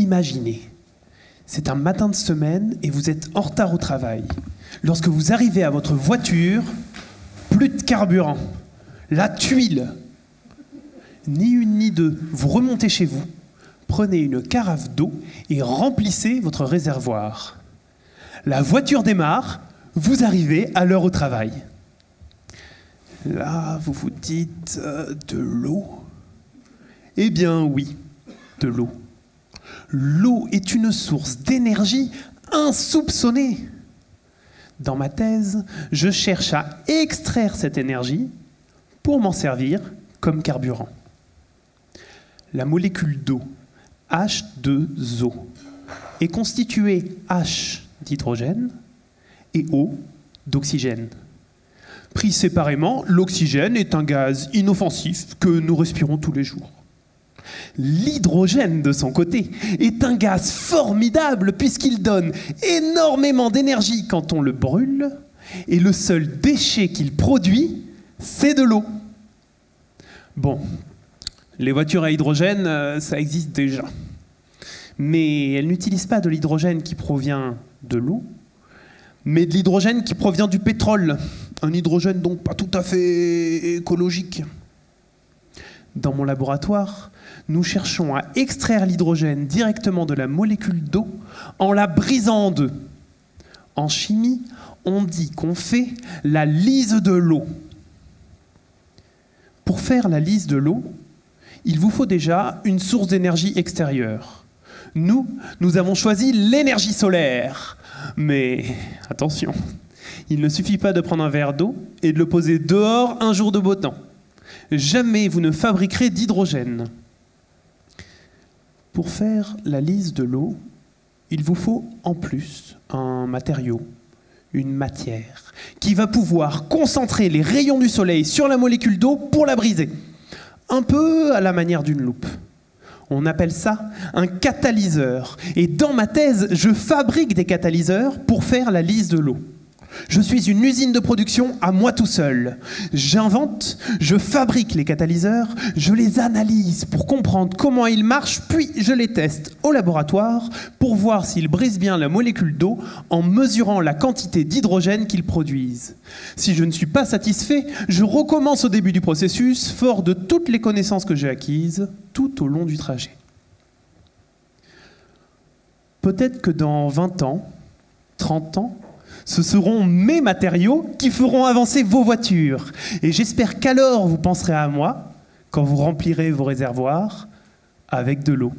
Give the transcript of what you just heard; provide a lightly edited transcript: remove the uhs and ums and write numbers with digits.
Imaginez, c'est un matin de semaine et vous êtes en retard au travail. Lorsque vous arrivez à votre voiture, plus de carburant, la tuile. Ni une ni deux, vous remontez chez vous, prenez une carafe d'eau et remplissez votre réservoir. La voiture démarre, vous arrivez à l'heure au travail. Là, vous vous dites de l'eau. Eh bien oui, de l'eau. L'eau est une source d'énergie insoupçonnée. Dans ma thèse, je cherche à extraire cette énergie pour m'en servir comme carburant. La molécule d'eau, H2O, est constituée H d'hydrogène et O d'oxygène. Pris séparément, l'oxygène est un gaz inoffensif que nous respirons tous les jours. L'hydrogène, de son côté, est un gaz formidable puisqu'il donne énormément d'énergie quand on le brûle et le seul déchet qu'il produit, c'est de l'eau. Bon, les voitures à hydrogène, ça existe déjà. Mais elles n'utilisent pas de l'hydrogène qui provient de l'eau, mais de l'hydrogène qui provient du pétrole. Un hydrogène donc pas tout à fait écologique. Dans mon laboratoire, nous cherchons à extraire l'hydrogène directement de la molécule d'eau en la brisant en deux. En chimie, on dit qu'on fait la lyse de l'eau. Pour faire la lyse de l'eau, il vous faut déjà une source d'énergie extérieure. Nous avons choisi l'énergie solaire. Mais attention, il ne suffit pas de prendre un verre d'eau et de le poser dehors un jour de beau temps. Jamais vous ne fabriquerez d'hydrogène. Pour faire la lyse de l'eau, il vous faut en plus un matériau, une matière, qui va pouvoir concentrer les rayons du soleil sur la molécule d'eau pour la briser. Un peu à la manière d'une loupe. On appelle ça un catalyseur. Et dans ma thèse, je fabrique des catalyseurs pour faire la lyse de l'eau. Je suis une usine de production à moi tout seul. J'invente, je fabrique les catalyseurs, je les analyse pour comprendre comment ils marchent, puis je les teste au laboratoire pour voir s'ils brisent bien la molécule d'eau en mesurant la quantité d'hydrogène qu'ils produisent. Si je ne suis pas satisfait, je recommence au début du processus, fort de toutes les connaissances que j'ai acquises tout au long du trajet. Peut-être que dans 20 ans, 30 ans, ce seront mes matériaux qui feront avancer vos voitures. Et j'espère qu'alors vous penserez à moi quand vous remplirez vos réservoirs avec de l'eau.